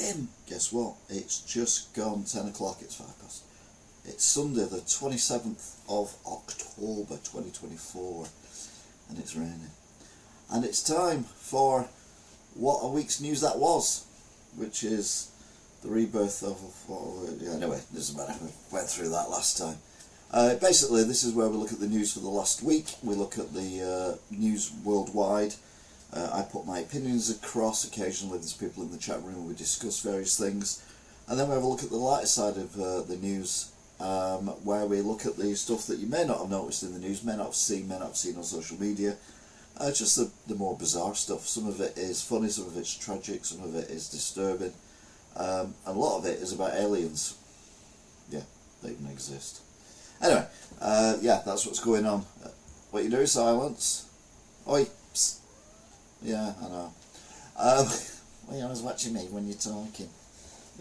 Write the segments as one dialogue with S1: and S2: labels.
S1: Tim, guess what? It's just gone 10 o'clock, it's 5 past. It's Sunday the 27th of October 2024 and it's raining. And it's time for what a week's news that was, which is the rebirth of, anyway, it doesn't matter, we went through that last time. Basically, this is where we look at the news for the last week. We look at the news worldwide. I put my opinions across. Occasionally there's people in the chat room and we discuss various things. And then we have a look at the lighter side of the news, where we look at the stuff that you may not have noticed in the news, may not have seen on social media. Just the more bizarre stuff. Some of it is funny, some of it's tragic, some of it is disturbing. And a lot of it is about aliens. Yeah, they even exist. Anyway, yeah, that's what's going on. What you do, silence. Oi, psst. Yeah, I know. Well, you're always watching me when you're talking.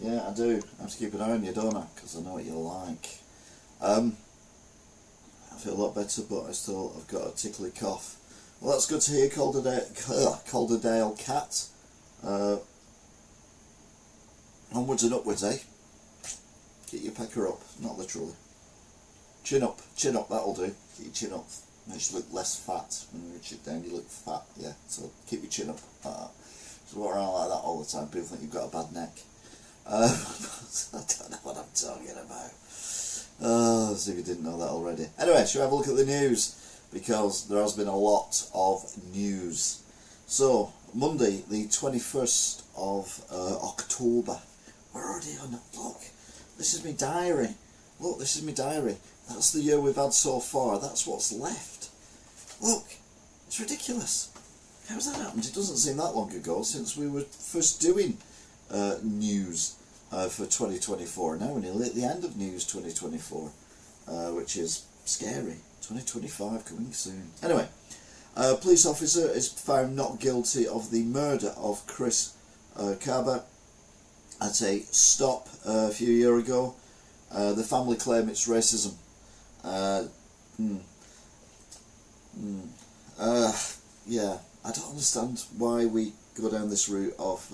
S1: Yeah, I do. I have to keep an eye on you, don't I? Because I know what you're like. I feel a lot better, but I've got a tickly cough. Well, that's good to hear, Calderdale Cat. Onwards and upwards, eh? Get your pecker up, not literally. Chin up, that'll do. Get your chin up. Makes you look less fat. When you chip down, you look fat, yeah. So keep your chin up like that. So walk around like that all the time, people think you've got a bad neck. I don't know what I'm talking about. As if you didn't know that already. Anyway, shall we have a look at the news? Because there has been a lot of news. So, Monday, the 21st of October. We're already on. Look, this is my diary. Look, this is my diary. That's the year we've had so far. That's what's left. Look, it's ridiculous. How's that happened? It doesn't seem that long ago since we were first doing news for 2024. Now we're nearly at the end of news 2024, which is scary. 2025 coming soon. Anyway, a police officer is found not guilty of the murder of Chris Kaba at a stop a few years ago. The family claim it's racism. Yeah, I don't understand why we go down this route of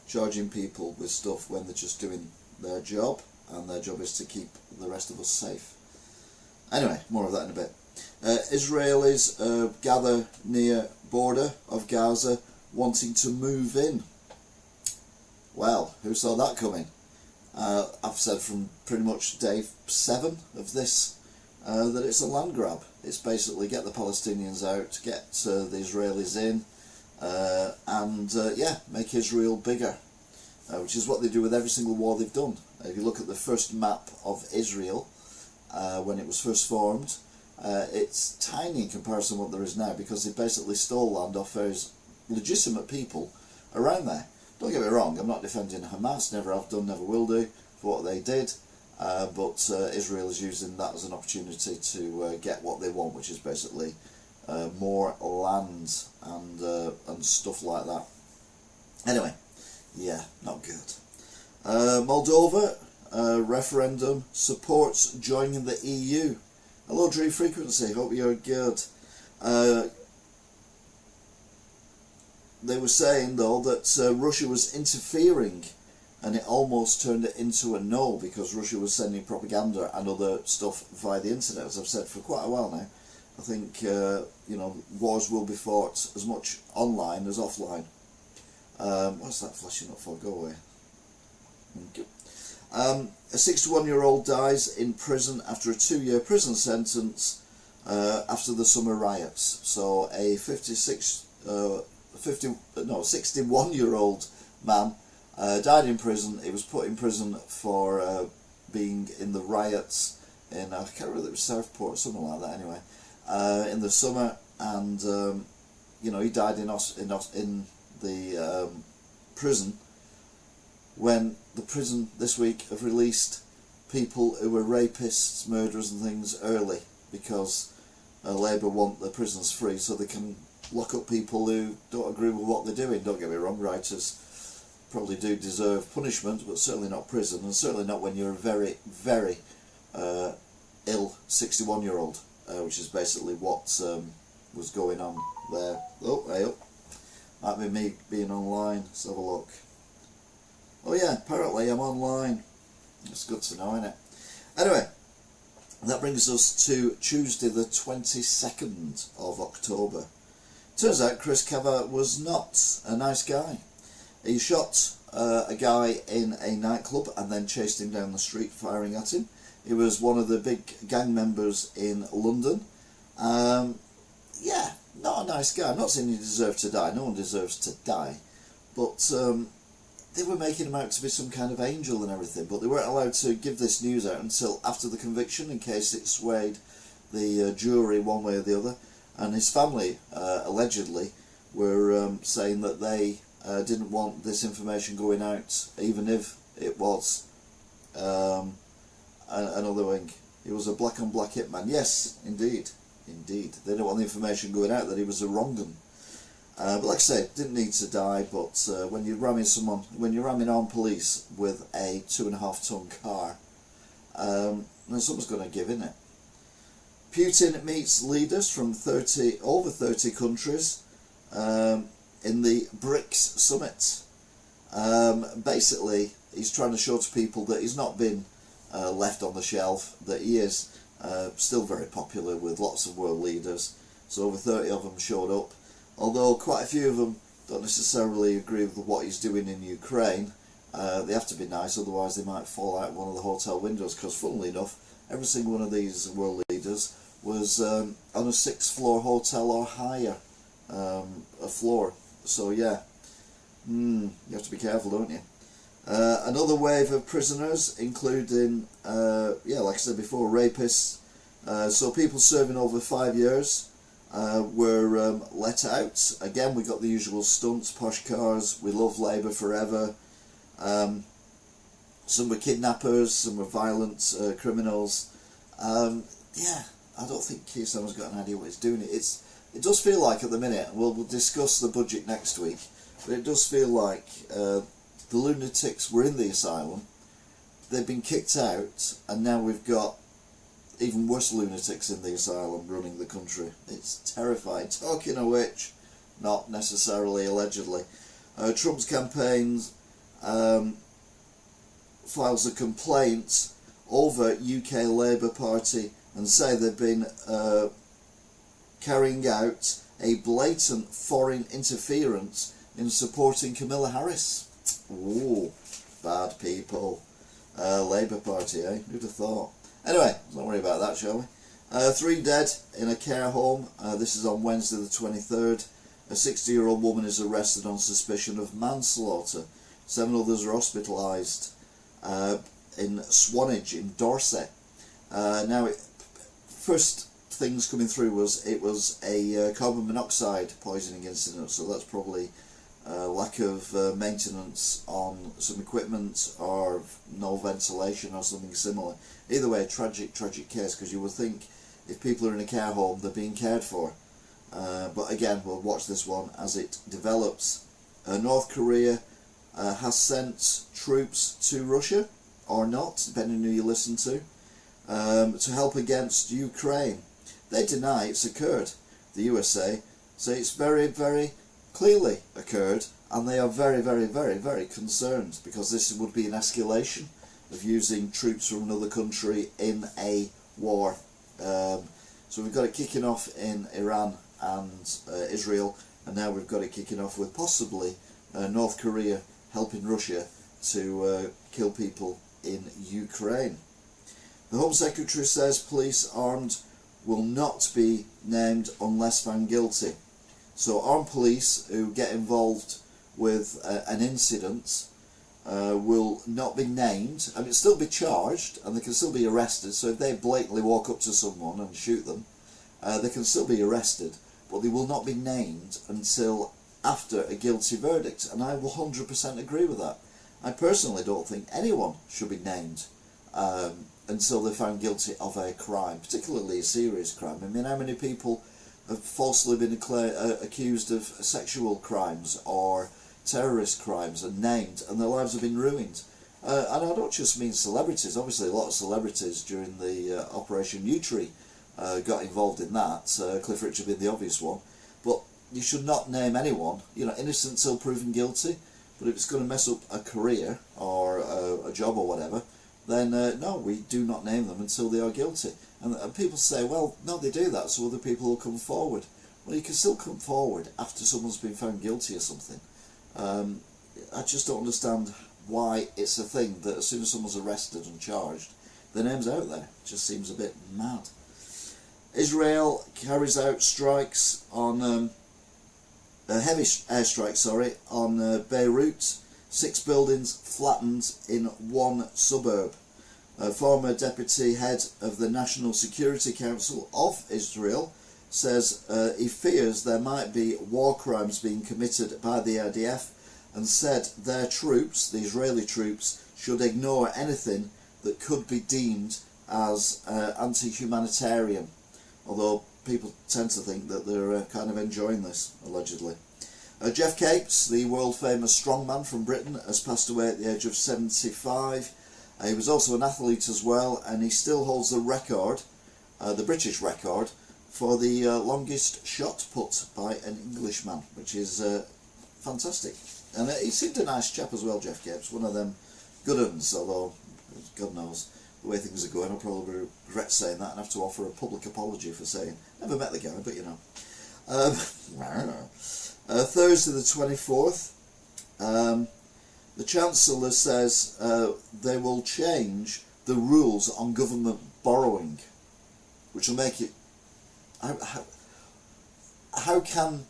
S1: charging people with stuff when they're just doing their job, and their job is to keep the rest of us safe. Anyway, more of that in a bit. Israelis gather near border of Gaza wanting to move in. Well, who saw that coming? I've said from pretty much day 7 of this that it's a land grab. It's basically get the Palestinians out, get the Israelis in, and yeah, make Israel bigger, which is what they do with every single war they've done. If you look at the first map of Israel, when it was first formed, it's tiny in comparison to what there is now, because they basically stole land off various legitimate people around there. Don't get me wrong, I'm not defending Hamas, never have done, never will do, for what they did, but Israel is using that as an opportunity to get what they want, which is basically more land and stuff like that. Anyway, yeah, not good. Moldova referendum supports joining the EU. Hello Drew Frequency, hope you're good. They were saying though that Russia was interfering, and it almost turned it into a no, because Russia was sending propaganda and other stuff via the internet, as I've said for quite a while now. I think you know, wars will be fought as much online as offline. What's that flashing up for? Go away. Thank you. A 61-year-old dies in prison after a 2-year prison sentence after the summer riots. So a 61-year-old man died in prison. He was put in prison for being in the riots in, I can't remember if it was Southport or something like that anyway, in the summer, and you know, he died in the prison, when the prison this week have released people who were rapists, murderers and things early, because Labour want the prisons free so they can lock up people who don't agree with what they're doing. Don't get me wrong, writers probably do deserve punishment, but certainly not prison, and certainly not when you're a very, very ill 61-year-old, which is basically what was going on there. Oh, hey up. Might be me being online. Let's have a look. Oh yeah, apparently I'm online. It's good to know, isn't it? Anyway, that brings us to Tuesday the 22nd of October. Turns out Chris Cava was not a nice guy. He shot a guy in a nightclub and then chased him down the street firing at him. He was one of the big gang members in London. Yeah, not a nice guy. I'm not saying he deserved to die. No one deserves to die. But they were making him out to be some kind of angel and everything. But they weren't allowed to give this news out until after the conviction in case it swayed the jury one way or the other. And his family, allegedly, were saying that they didn't want this information going out, even if it was another wing. He was a black on black hitman. Yes, indeed. They didn't want the information going out that he was a wrong-un. But like I say, didn't need to die. But when you're ramming armed police with a 2.5-ton car, then someone's going to give in it. Putin meets leaders from over 30 countries in the BRICS summit. Basically, he's trying to show to people that he's not been left on the shelf, that he is still very popular with lots of world leaders. So over 30 of them showed up, although quite a few of them don't necessarily agree with what he's doing in Ukraine. They have to be nice, otherwise they might fall out one of the hotel windows, because funnily enough, every single one of these world leaders was on a 6th-floor hotel or higher a floor. So yeah, you have to be careful, don't you? Another wave of prisoners, including, like I said before, rapists. So people serving over 5 years were let out. Again, we got the usual stunts, posh cars, we love Labour forever. Some were kidnappers, some were violent criminals. Yeah, I don't think Keir Starmer's got an idea what he's doing. It does feel like at the minute, and we'll discuss the budget next week, but it does feel like the lunatics were in the asylum, they've been kicked out, and now we've got even worse lunatics in the asylum running the country. It's terrifying. Talking of which, not necessarily allegedly, Trump's campaign files a complaint over UK Labour Party and say they've been carrying out a blatant foreign interference in supporting Camilla Harris. Ooh, bad people. Labour Party, eh? Who'd have thought? Anyway, don't worry about that, shall we? 3 dead in a care home. This is on Wednesday the 23rd. A 60-year-old woman is arrested on suspicion of manslaughter. 7 others are hospitalised in Swanage in Dorset. First things coming through was it was a carbon monoxide poisoning incident, so that's probably lack of maintenance on some equipment or no ventilation or something similar. Either way, tragic case, because you would think if people are in a care home they're being cared for. But again, we'll watch this one as it develops. North Korea has sent troops to Russia, or not, depending on who you listen to help against Ukraine. They deny it's occurred. The USA say it's very, very clearly occurred, and they are very, very, very, very concerned, because this would be an escalation of using troops from another country in a war. So we've got it kicking off in Iran and Israel, and now we've got it kicking off with possibly North Korea helping Russia to kill people in Ukraine. The Home Secretary says police armed will not be named unless found guilty. So armed police who get involved with an incident will not be named. I mean, still be charged, and they can still be arrested. So if they blatantly walk up to someone and shoot them, they can still be arrested, but they will not be named until after a guilty verdict. And I will 100% agree with that. I personally don't think anyone should be named until they're found guilty of a crime, particularly a serious crime. I mean, how many people have falsely been accused of sexual crimes or terrorist crimes and named, and their lives have been ruined? And I don't just mean celebrities. Obviously a lot of celebrities during the Operation Yewtree got involved in that, Cliff Richard being the obvious one. But you should not name anyone, innocent till proven guilty. But if it's going to mess up a career or a job or whatever, then no, we do not name them until they are guilty. And people say, well, no, they do that so other people will come forward. Well, you can still come forward after someone's been found guilty or something. I just don't understand why it's a thing that as soon as someone's arrested and charged, their name's out there. It just seems a bit mad. Israel carries out strikes on heavy airstrikes, on Beirut. 6 buildings flattened in one suburb. A former deputy head of the National Security Council of Israel says he fears there might be war crimes being committed by the IDF, and said their troops, the Israeli troops, should ignore anything that could be deemed as anti-humanitarian, although people tend to think that they're kind of enjoying this, allegedly. Jeff Capes, the world-famous strongman from Britain, has passed away at the age of 75. He was also an athlete as well, and he still holds the record, the British record, for the longest shot put by an Englishman, which is fantastic. And he seemed a nice chap as well, Jeff Capes, one of them good uns, although, God knows, the way things are going, I'll probably regret saying that and have to offer a public apology for saying, never met the guy, but you know. Thursday the 24th, the Chancellor says they will change the rules on government borrowing, which will make it... How can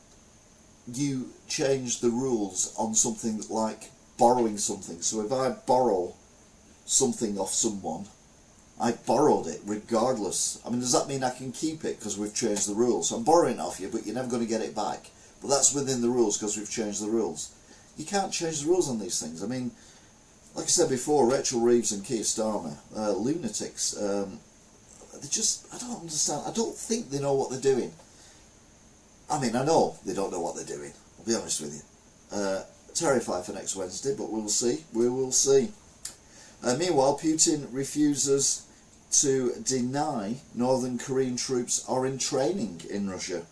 S1: you change the rules on something like borrowing something? So if I borrow something off someone, I borrowed it regardless. I mean, does that mean I can keep it because we've changed the rules? So I'm borrowing it off you, but you're never going to get it back. But that's within the rules because we've changed the rules. You can't change the rules on these things. I mean, like I said before, Rachel Reeves and Keir Starmer, lunatics. They just, I don't understand. I don't think they know what they're doing. I mean, I know they don't know what they're doing. I'll be honest with you. Terrified for next Wednesday, but we'll see. We will see. Meanwhile, Putin refuses to deny Northern Korean troops are in training in Russia.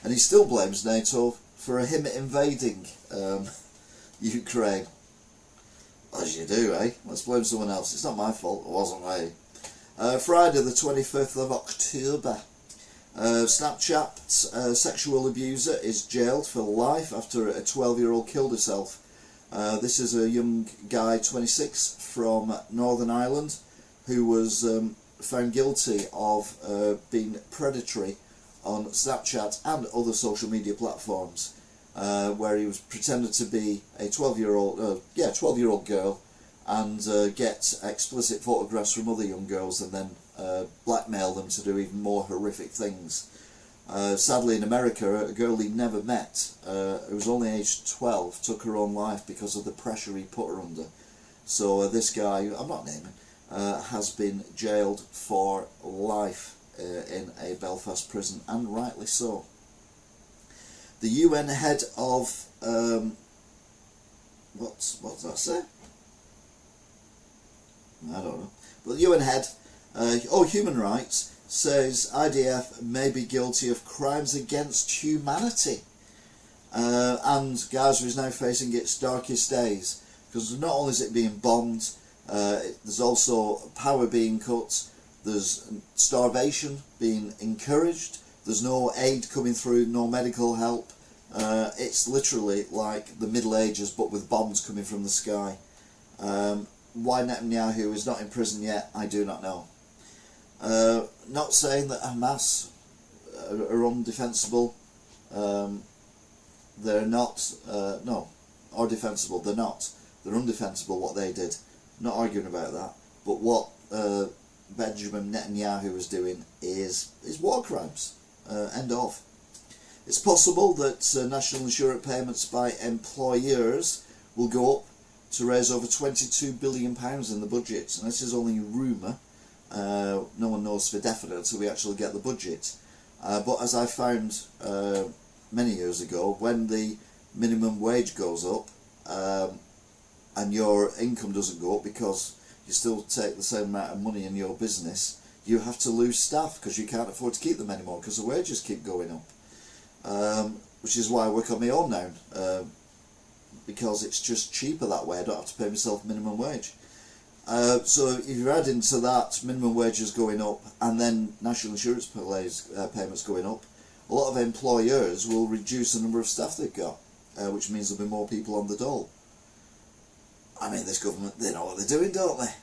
S1: And he still blames NATO for him invading Ukraine. As you do, eh? Let's blame someone else. It's not my fault. It wasn't me. Friday the 25th of October. Snapchat sexual abuser is jailed for life after a 12-year-old killed herself. This is a young guy, 26, from Northern Ireland, who was found guilty of being predatory on Snapchat and other social media platforms, where he was pretended to be a 12-year-old girl, and get explicit photographs from other young girls and then blackmail them to do even more horrific things. Sadly, in America, a girl he'd never met, who was only aged 12, took her own life because of the pressure he put her under. So this guy, I'm not naming, has been jailed for life in a Belfast prison, and rightly so. The UN head of what's that say? I don't know. But the UN head, human rights, says IDF may be guilty of crimes against humanity, and Gaza is now facing its darkest days, because not only is it being bombed, there's also power being cut, there's starvation being encouraged, there's no aid coming through, no medical help. It's literally like the Middle Ages but with bombs coming from the sky. Why Netanyahu is not in prison yet, I do not know. Not saying that Hamas are undefensible. They're not, are defensible. They're not. They're undefensible what they did. Not arguing about that. But what Benjamin Netanyahu is doing is war crimes. End of. It's possible that national insurance payments by employers will go up to raise over £22 billion in the budget, and this is only a rumour. No one knows for definite until we actually get the budget. But as I found many years ago, when the minimum wage goes up and your income doesn't go up because you still take the same amount of money in your business, you have to lose staff because you can't afford to keep them anymore because the wages keep going up. Which is why I work on my own now. because it's just cheaper that way. I don't have to pay myself minimum wage. So if you're adding to that minimum wages going up and then national insurance payments going up, a lot of employers will reduce the number of staff they've got, which means there'll be more people on the dole. I mean, this government, they know what they're doing, don't they?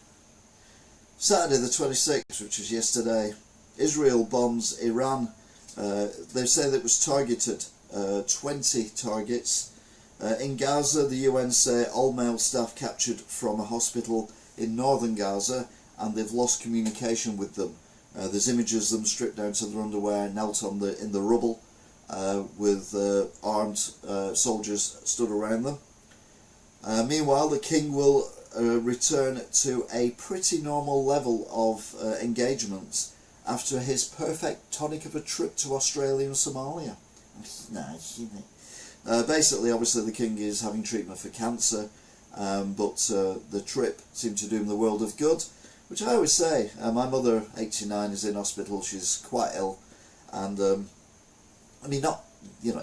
S1: Saturday the 26th, which was yesterday, Israel bombs Iran. They say that it was targeted, 20 targets. In Gaza, the UN say all male staff captured from a hospital in northern Gaza, and they've lost communication with them. There's images of them stripped down to their underwear, knelt in the rubble, with armed soldiers stood around them. Meanwhile, the king will return to a pretty normal level of engagement after his perfect tonic of a trip to Australia and Somalia. Nice, isn't it? Basically, obviously, the king is having treatment for cancer, but the trip seemed to do him the world of good, which I always say. My mother, 89, is in hospital. She's quite ill, and I mean, not ill,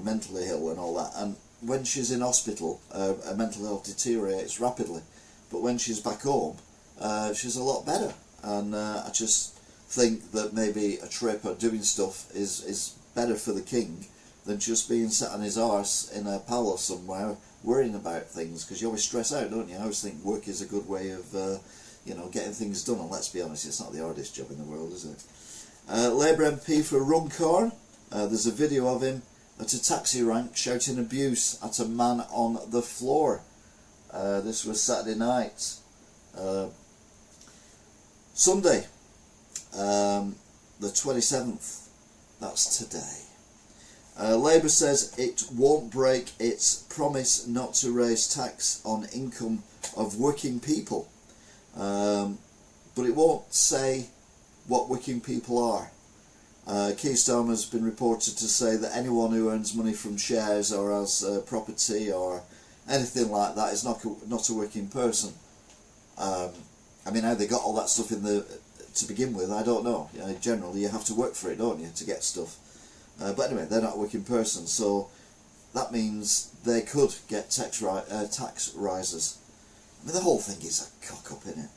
S1: mentally ill and all that. And when she's in hospital, her mental health deteriorates rapidly, but when she's back home, she's a lot better. And I just think that maybe a trip or doing stuff is better for the king than just being sat on his arse in a palace somewhere worrying about things, because you always stress out, don't you? I always think work is a good way of getting things done, and let's be honest, it's not the hardest job in the world, is it? Labour MP for Runcorn, there's a video of him at a taxi rank shouting abuse at a man on the floor. This was Saturday night. Sunday, the 27th, that's today. Labour says it won't break its promise not to raise tax on income of working people, but it won't say what working people are. Keir Starmer has been reported to say that anyone who earns money from shares or has property or anything like that is not a working person. I mean, how they got all that stuff to begin with, I don't know. Generally, you have to work for it, don't you, to get stuff. But anyway, they're not a working person, so that means they could get tax rises. I mean, the whole thing is a cock-up, isn't it?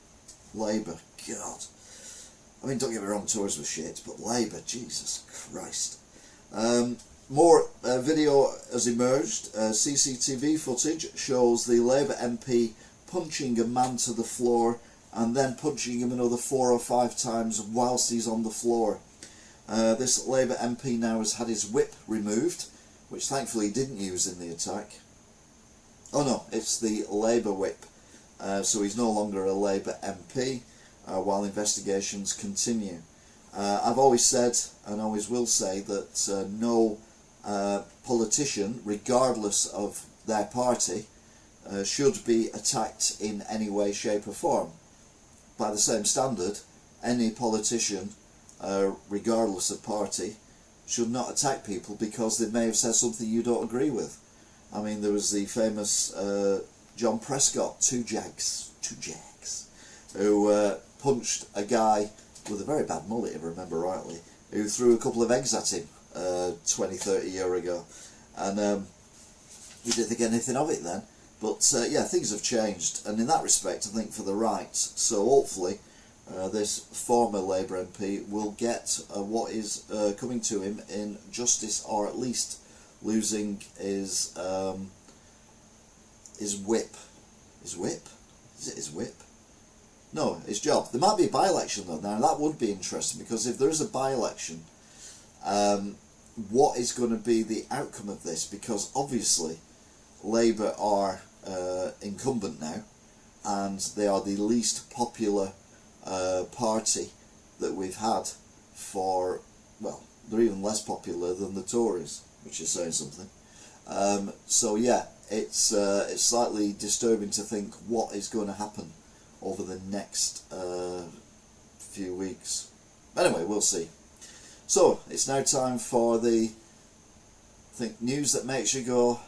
S1: Labour, God. I mean, don't get me wrong, Tories were shit, but Labour, Jesus Christ. More video has emerged. CCTV footage shows the Labour MP punching a man to the floor and then punching him another 4 or 5 times whilst he's on the floor. This Labour MP now has had his whip removed, which thankfully he didn't use in the attack. Oh no, it's the Labour whip. So he's no longer a Labour MP while investigations continue. I've always said, and always will say, that no politician, regardless of their party, should be attacked in any way, shape or form. By the same standard, any politician, regardless of party, should not attack people because they may have said something you don't agree with. I mean, there was the famous John Prescott, two jags, who punched a guy with a very bad mullet, if I remember rightly, who threw a couple of eggs at him 20-30 years ago. And he didn't think anything of it then. But yeah, things have changed, and in that respect, I think for the right. So hopefully, this former Labour MP will get what is coming to him in justice, or at least losing his whip. His whip? Is it his whip? No, his job. There might be a by-election though. Now that would be interesting, because if there is a by-election, what is going to be the outcome of this? Because obviously Labour are incumbent now, and they are the least popular party that we've had for, well, they're even less popular than the Tories, which is saying something. So yeah, it's slightly disturbing to think what is going to happen over the next few weeks. Anyway, we'll see. So it's now time for the news that makes you go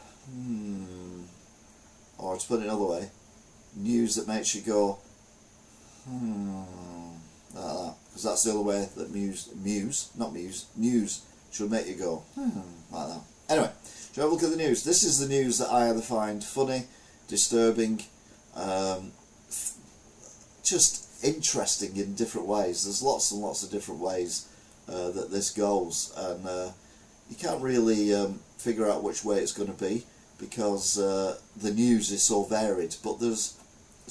S1: or to put it another way, news that makes you go like that, because that's the other way that news should make you go like that. Anyway, you have a look at the news? This is the news that I either find funny, disturbing, just interesting in different ways. There's lots and lots of different ways that this goes, and you can't really figure out which way it's going to be, because the news is so varied. But there's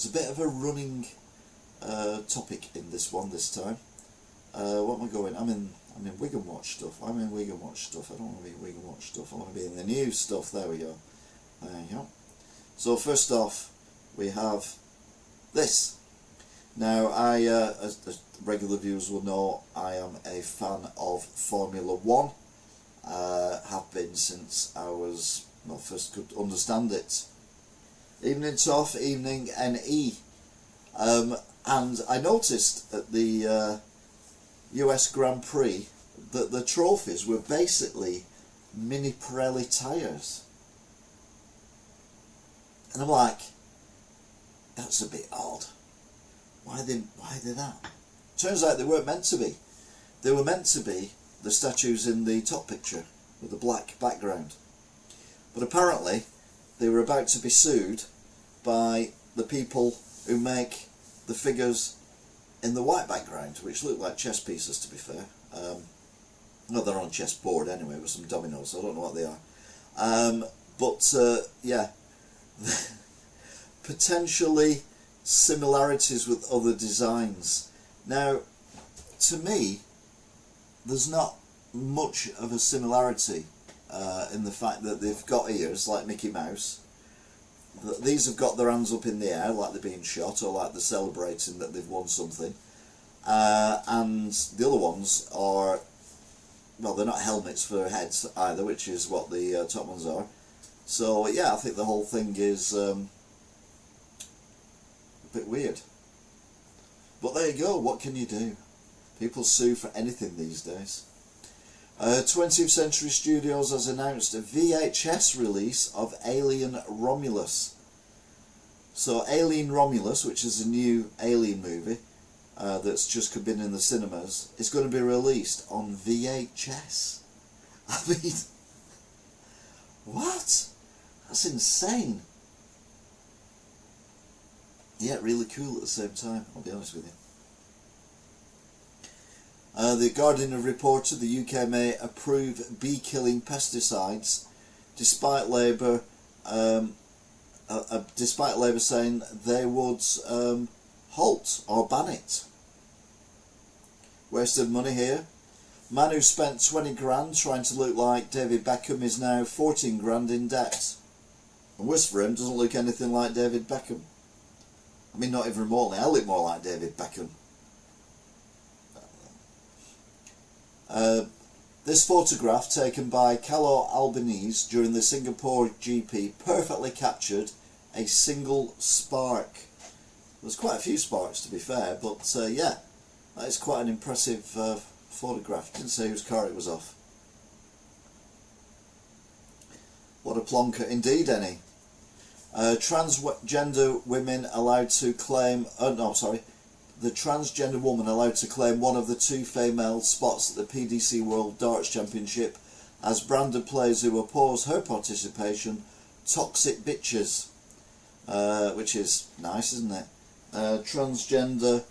S1: a bit of a running topic in this one this time. What am I going? I'm in Wigan Watch stuff. I don't want to be in Wigan Watch stuff. I want to be in the news stuff. There we go. There you go. So first off, we have this. Now, as regular viewers will know, I am a fan of Formula One. Have been since I was, well, first could understand it. Evening Toff, evening NE. And I noticed at the US Grand Prix that the trophies were basically mini Pirelli tyres. And I'm like, that's a bit odd. Why are they that? Turns out they weren't meant to be. They were meant to be the statues in the top picture with the black background. But apparently they were about to be sued by the people who make the figures in the white background, which look like chess pieces, to be fair. No, they're on a chessboard anyway with some dominoes, so I don't know what they are. But yeah, potentially similarities with other designs. Now, to me, there's not much of a similarity in the fact that they've got ears like Mickey Mouse. These have got their hands up in the air like they're being shot, or like they're celebrating that they've won something. And the other ones are, well, they're not helmets for heads either, which is what the top ones are. So yeah, I think the whole thing is a bit weird. But there you go, what can you do? People sue for anything these days. 20th Century Studios has announced a VHS release of Alien Romulus. So Alien Romulus, which is a new Alien movie that's just been in the cinemas, is going to be released on VHS. I mean, what? That's insane. Yeah, really cool at the same time, I'll be honest with you. The Guardian have reported the UK may approve bee-killing pesticides, despite Labour saying they would halt or ban it. Wasted money here. Man who spent 20 grand trying to look like David Beckham is now 14 grand in debt. And worse for him, doesn't look anything like David Beckham. I mean, not even remotely. I look more like David Beckham. This photograph taken by Calor Albanese during the Singapore GP perfectly captured a single spark. There's quite a few sparks, to be fair, but yeah, that is quite an impressive photograph. Didn't say whose car it was off. What a plonker indeed, any. Transgender women allowed to claim... the transgender woman allowed to claim one of the 2 female spots at the PDC World Darts Championship as branded players who oppose her participation toxic bitches, which is nice, isn't it? Transgender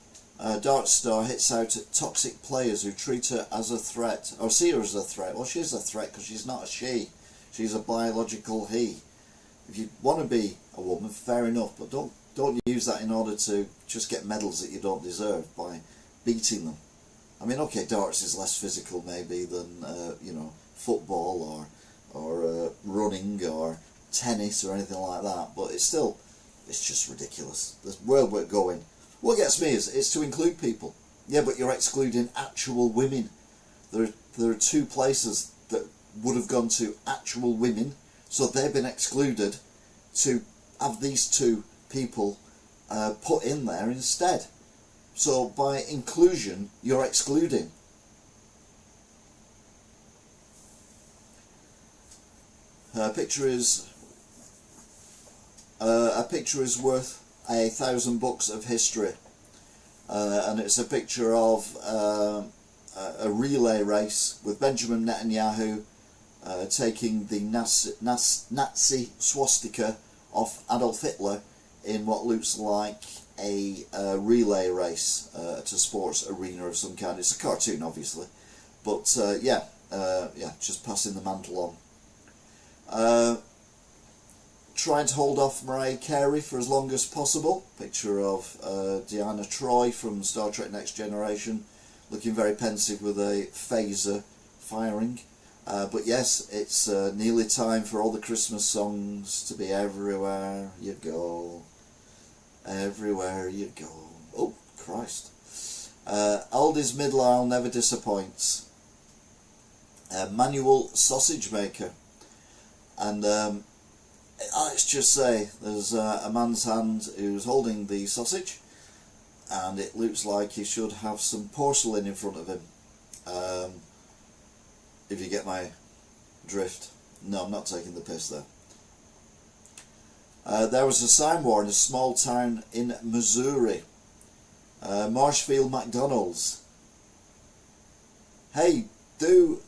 S1: darts star hits out at toxic players who treat her as a threat, or see her as a threat. Well, she is a threat because she's not a she, she's a biological he. If you want to be a woman, fair enough, but don't use that in order to just get medals that you don't deserve by beating them. I mean, okay, darts is less physical maybe than you know, football or running or tennis or anything like that, but it's just ridiculous. There's where we're going. What gets me is it's to include people. Yeah, but you're excluding actual women. There are 2 places that would have gone to actual women, so they've been excluded to have these 2 people put in there instead. So by inclusion, you're excluding. A picture is worth 1,000 books of history, and it's a picture of a relay race with Benjamin Netanyahu taking the Nazi swastika off Adolf Hitler in what looks like a relay race at a sports arena of some kind. It's a cartoon, obviously, but just passing the mantle on. Trying to hold off Mariah Carey for as long as possible. Picture of Deanna Troi from Star Trek Next Generation, looking very pensive with a phaser firing. But yes, it's nearly time for all the Christmas songs to be everywhere you go. Everywhere you go. Oh, Christ. Aldi's midlisle never disappoints. Manual sausage maker. And let's just say there's a man's hand who's holding the sausage, and it looks like he should have some porcelain in front of him. If you get my drift. No, I'm not taking the piss there. There was a sign war in a small town in Missouri. Marshfield McDonald's. Hey, do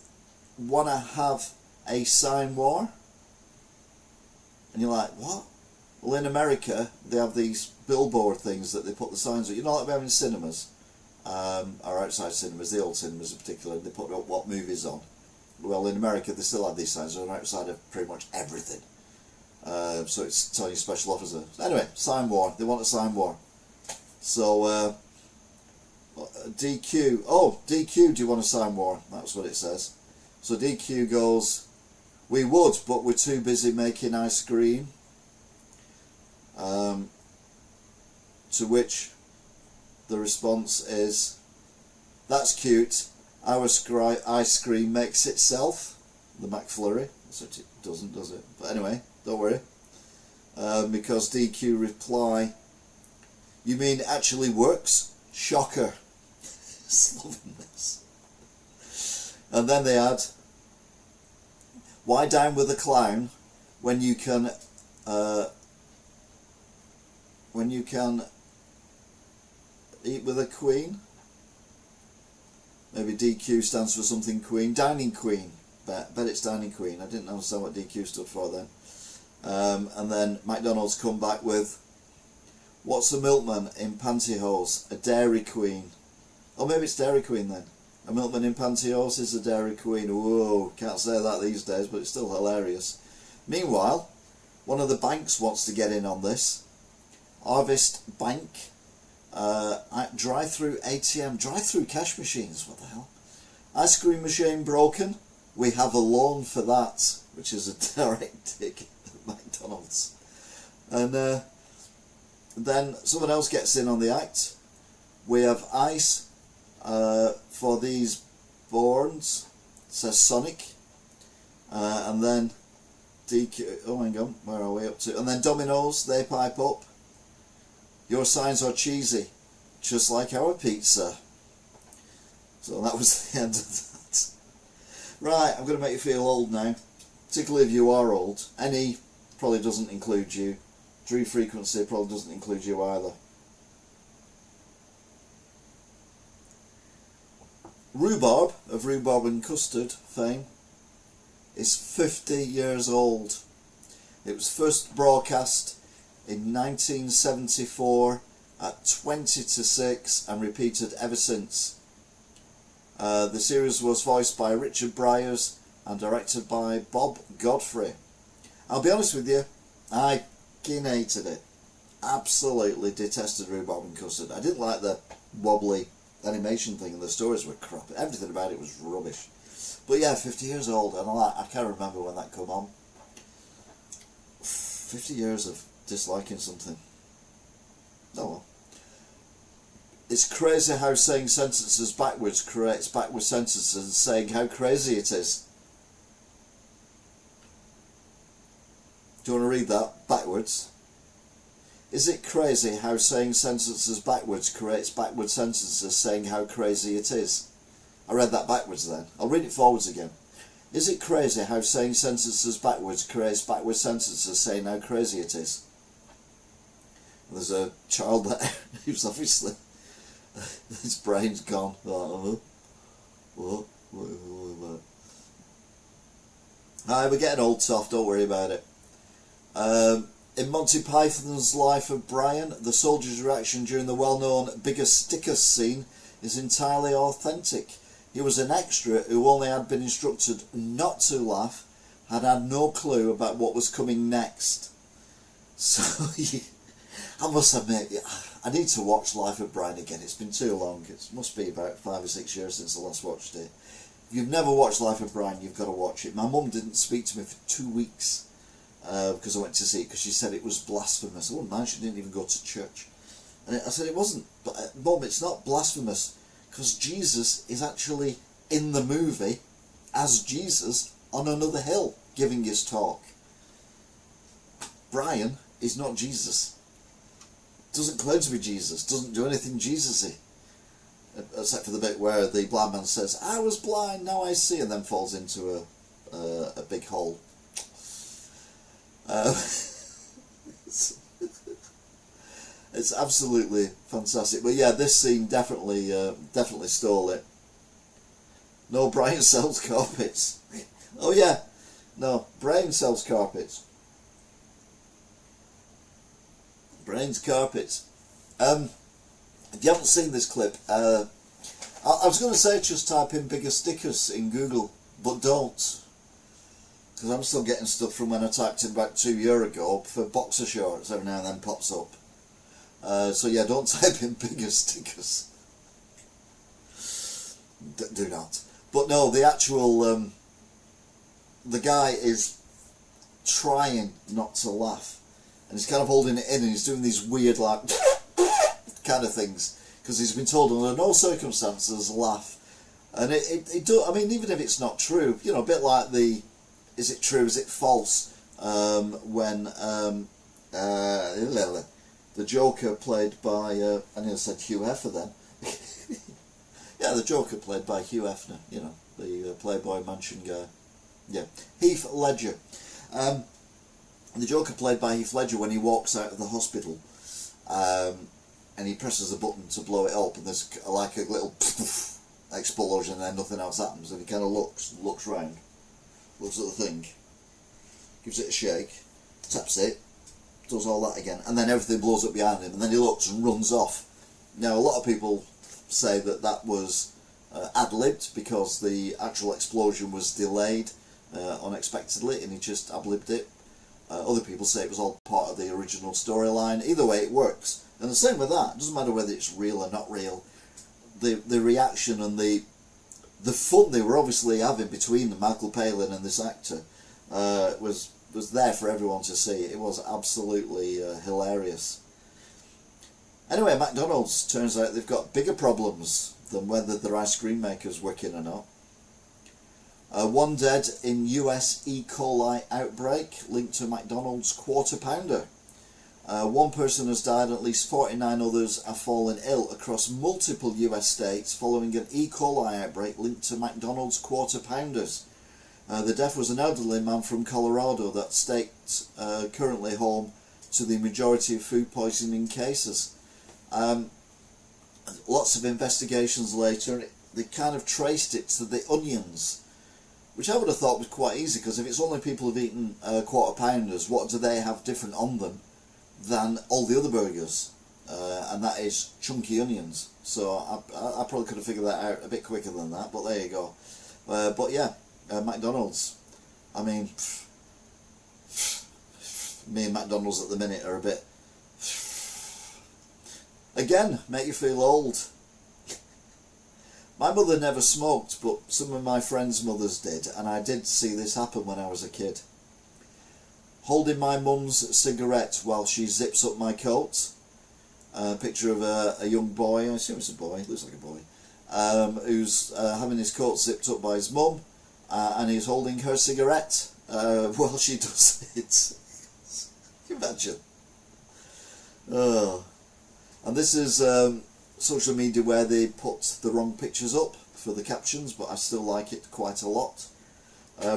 S1: want to have a sign war? And you're like, what? Well, in America, they have these billboard things that they put the signs on. You know, like we have in cinemas, or outside cinemas, the old cinemas in particular, they put up what movies on. Well, in America, they still have these signs on outside of pretty much everything. So it's telling you special offers. Anyway, sign war. They want a sign war. So, DQ. Oh, DQ, do you want a sign war? That's what it says. So DQ goes, we would, but we're too busy making ice cream. To which the response is, that's cute. Our ice cream makes itself. The McFlurry. So it doesn't, does it? But anyway, don't worry. Because DQ reply, you mean it actually works? Shocker. Just loving this. And then they add, why down with a clown when you can eat with a queen? Maybe DQ stands for something queen. Dining queen. Bet it's dining queen. I didn't understand what DQ stood for then. And then McDonald's come back with, what's a milkman in pantyhose? A Dairy Queen. Or maybe it's Dairy Queen then. A milkman in pantyhose is a Dairy Queen. Whoa, can't say that these days, but it's still hilarious. Meanwhile, one of the banks wants to get in on this. Harvest Bank. Drive-through ATM, drive-through cash machines, what the hell? Ice cream machine broken, we have a loan for that, which is a direct ticket at McDonald's. And then someone else gets in on the act. We have ice for these boards, says Sonic. And then DQ, oh hang on, where are we up to? And then Domino's, they pipe up. Your signs are cheesy, just like our pizza. So that was the end of that. Right, I'm going to make you feel old now, particularly if you are old. NE probably doesn't include you. Drew Frequency probably doesn't include you either. Rhubarb, of Rhubarb and Custard fame, is 50 years old. It was first broadcast in 1974 at 20-6 and repeated ever since. The series was voiced by Richard Briers and directed by Bob Godfrey. I'll be honest with you, I hated it. Absolutely detested Rhubarb and Custard. I didn't like the wobbly animation thing, and the stories were crap. Everything about it was rubbish. But yeah, 50 years old, and I can't remember when that came on. 50 years of disliking something. Oh well. It's crazy how saying sentences backwards creates backward sentences and saying how crazy it is. Do you want to read that backwards? Is it crazy how saying sentences backwards creates backward sentences saying how crazy it is? I read that backwards then. I'll read it forwards again. Is it crazy how saying sentences backwards creates backward sentences saying how crazy it is? There's a child there who's obviously, his brain's gone. Aye, we're getting old, Toff, don't worry about it. In Monty Python's Life of Brian, the soldier's reaction during the well-known Biggest Stickers scene is entirely authentic. He was an extra who only had been instructed not to laugh, had no clue about what was coming next. So, I must admit, I need to watch Life of Brian again. It's been too long. It must be about 5 or 6 years since I last watched it. If you've never watched Life of Brian, you've got to watch it. My mum didn't speak to me for 2 weeks because I went to see it because she said it was blasphemous. I wouldn't mind, she didn't even go to church. And I said it wasn't. But Mum, it's not blasphemous because Jesus is actually in the movie as Jesus on another hill giving his talk. Brian is not Jesus. Doesn't claim to be Jesus. Doesn't do anything Jesus-y. Except for the bit where the blind man says, "I was blind, now I see," and then falls into a big hole. It's absolutely fantastic. But yeah, this scene definitely stole it. No, Brian sells carpets. Oh yeah, no, Brian sells carpets. Brian's carpets. If you haven't seen this clip, I was going to say just type in "bigger stickers" in Google, but don't. Because I'm still getting stuff from when I typed in about 2 years ago for boxer shorts, every now and then pops up. So yeah, don't type in "bigger stickers." Do not. But no, the actual, the guy is trying not to laugh. And he's kind of holding it in and he's doing these weird, like, kind of things. Because he's been told under no circumstances laugh. And it do, I mean, even if it's not true, you know, a bit like the, is it true, is it false, when the Joker played by, I nearly said Hugh Hefner then. Yeah, the Joker played by Hugh Hefner, you know, the Playboy Mansion guy. Yeah, Heath Ledger. The Joker played by Heath Ledger when he walks out of the hospital, and he presses a button to blow it up, and there's like a little explosion, and then nothing else happens, and he kind of looks round, looks at the thing, gives it a shake, taps it, does all that again, and then everything blows up behind him, and then he looks and runs off. Now, a lot of people say that that was ad-libbed because the actual explosion was delayed unexpectedly, and he just ad-libbed it. Other people say it was all part of the original storyline. Either way, it works. And the same with that. It doesn't matter whether it's real or not real. The reaction and the fun they were obviously having between Michael Palin and this actor was there for everyone to see. It was absolutely hilarious. Anyway, McDonald's, turns out they've got bigger problems than whether their ice cream maker's working or not. One dead in US E. coli outbreak linked to McDonald's Quarter Pounder. One person has died and at least 49 others have fallen ill across multiple US states following an E. coli outbreak linked to McDonald's Quarter Pounders. The death was an elderly man from Colorado, that state currently home to the majority of food poisoning cases. Lots of investigations later, they kind of traced it to the onions, which I would have thought was quite easy, because if it's only people who've eaten Quarter Pounders, what do they have different on them than all the other burgers? And that is chunky onions. So I probably could have figured that out a bit quicker than that, but there you go. But yeah, McDonald's. I mean, me and McDonald's at the minute are a bit... Again, make you feel old. My mother never smoked, but some of my friends' mothers did, and I did see this happen when I was a kid. Holding my mum's cigarette while she zips up my coat. A picture of a young boy, I assume it's a boy, looks like a boy, who's having his coat zipped up by his mum, and he's holding her cigarette while she does it. Can you imagine? Oh. And this is social media where they put the wrong pictures up for the captions, but I still like it quite a lot.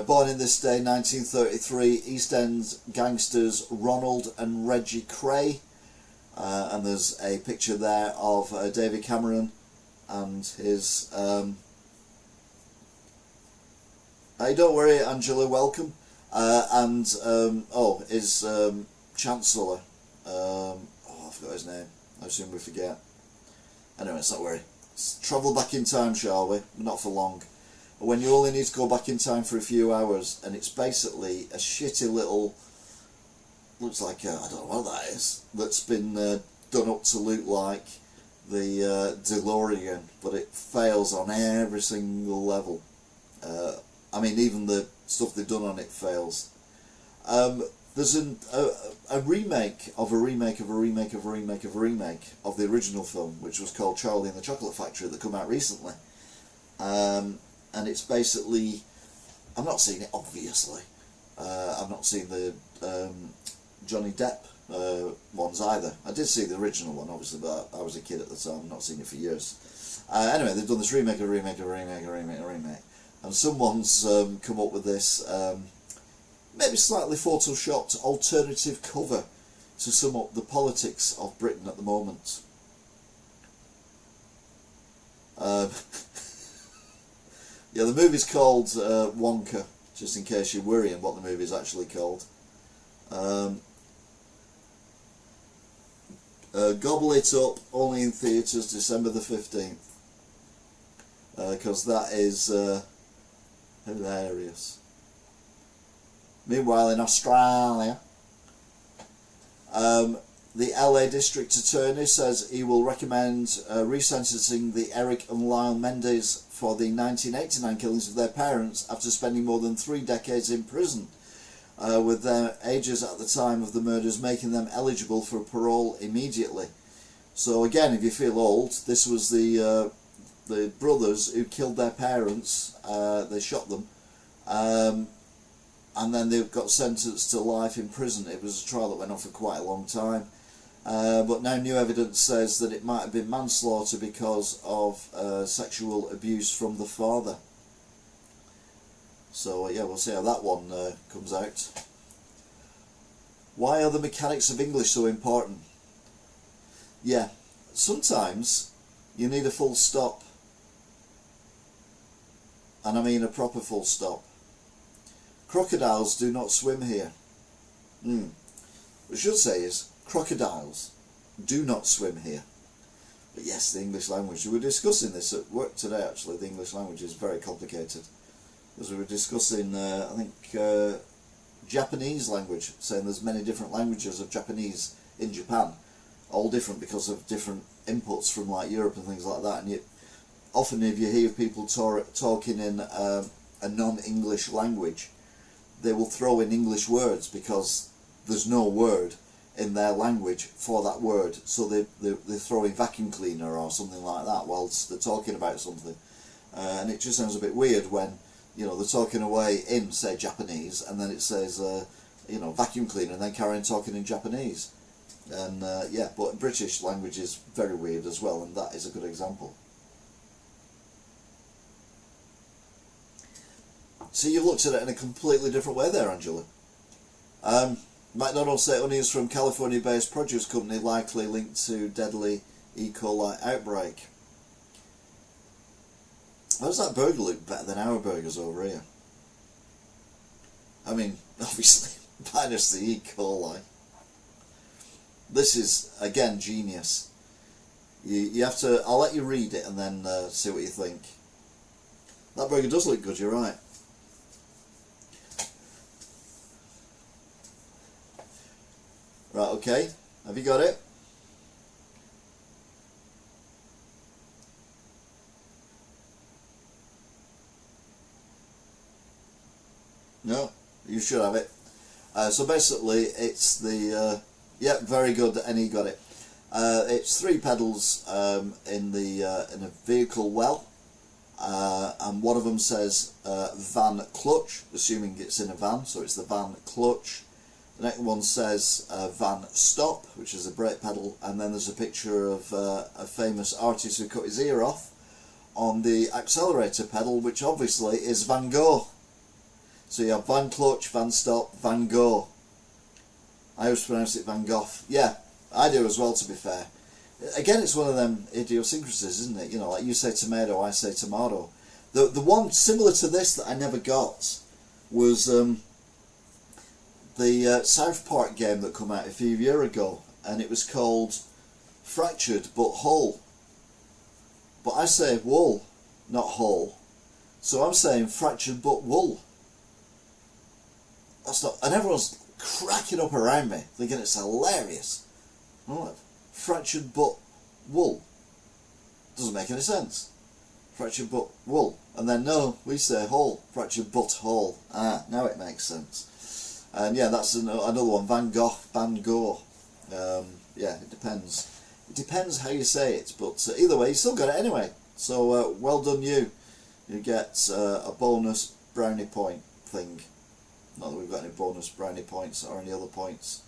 S1: Born in this day, 1933, East End gangsters Ronald and Reggie Cray. And there's a picture there of David Cameron and his... Hey, don't worry, Angela, welcome. and his Chancellor, I forgot his name, I assume we forget. Anyway, it's not worry. Let's travel back in time, shall we? Not for long. When you only need to go back in time for a few hours, and it's basically a shitty little, looks like, I don't know what that is, that's been done up to look like the DeLorean, but it fails on every single level. I mean, even the stuff they've done on it fails. There's a remake of a remake of a remake of a remake of a remake of the original film, which was called Charlie and the Chocolate Factory, that come out recently. And it's basically, I've not seen it, obviously. I've not seen the Johnny Depp ones either. I did see the original one, obviously, but I was a kid at the time. I've not seen it for years. Anyway, they've done this remake of a remake of a remake of a remake of a remake. And someone's come up with this maybe slightly photoshopped alternative cover to sum up the politics of Britain at the moment. Yeah, the movie's called Wonka, just in case you're worrying what the movie's actually called. Gobble it up, only in theatres December the 15th. Because that is hilarious. Meanwhile, in Australia, the LA District Attorney says he will recommend resentencing the Eric and Lyle Mendes for the 1989 killings of their parents after spending more than 3 decades in prison, with their ages at the time of the murders making them eligible for parole immediately. So again, if you feel old, this was the brothers who killed their parents. They shot them, and then they got sentenced to life in prison. It was a trial that went on for quite a long time, but now new evidence says that it might have been manslaughter because of sexual abuse from the father. So yeah, we'll see how that one comes out. Why are the mechanics of English so important? Yeah, sometimes you need a full stop, and I mean a proper full stop. Crocodiles do not swim here. What I should say is, crocodiles do not swim here. But yes, the English language. We were discussing this at work today, actually. The English language is very complicated. As we were discussing, I think, Japanese language, saying there's many different languages of Japanese in Japan, all different because of different inputs from like Europe and things like that. And you, often if you hear people talking in a non-English language, they will throw in English words because there's no word in their language for that word, so they throw in vacuum cleaner or something like that whilst they're talking about something, and it just sounds a bit weird when, you know, they're talking away in, say, Japanese, and then it says vacuum cleaner, and then carry on talking in Japanese. And yeah, but British language is very weird as well, and that is a good example. So you've looked at it in a completely different way there, Angela. McDonald's say onions from California-based produce company likely linked to deadly E. coli outbreak. How does that burger look better than our burgers over here? I mean, obviously, minus the E. coli. This is, again, genius. You have to, I'll let you read it and then see what you think. That burger does look good, you're right. Right, okay. Have you got it? No, you should have it. So basically, it's the yeah, very good. Any got it. It's 3 pedals in a vehicle well, and one of them says van clutch, assuming it's in a van, so it's the van clutch. The next one says van stop, which is a brake pedal, and then there's a picture of a famous artist who cut his ear off on the accelerator pedal, which obviously is Van Gogh. So you have van clutch, van stop, Van Gogh. I always pronounce it Van Gogh. Yeah, I do as well, to be fair. Again, it's one of them idiosyncrasies, isn't it? You know, like you say tomato, I say tomato. The one similar to this that I never got was the South Park game that come out a few years ago, and it was called Fractured but Whole. But I say wool, not whole. So I'm saying fractured but wool. That's not, and everyone's cracking up around me, thinking it's hilarious. I'm like, fractured but wool. Doesn't make any sense. Fractured but wool. And then no, we say whole. Fractured but whole. Ah, now it makes sense. And yeah, that's another one. Van Gogh, Van Gogh. Yeah, it depends. It depends how you say it, but either way, you still got it anyway. So well done you. You get a bonus brownie point thing. Not that we've got any bonus brownie points or any other points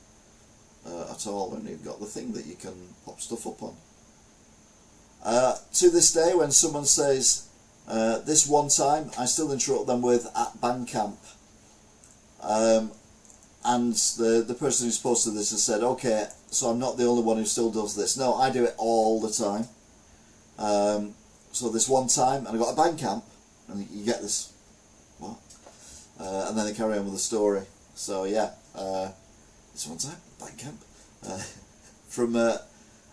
S1: at all. When you've got the thing that you can pop stuff up on. To this day, when someone says this one time, I still interrupt them with at Bandcamp. And the person who's posted this has said, okay, so I'm not the only one who still does this. No, I do it all the time. So this one time, and I got a Bandcamp, and you get this, what? And then they carry on with the story. So yeah, this one time, Bandcamp, from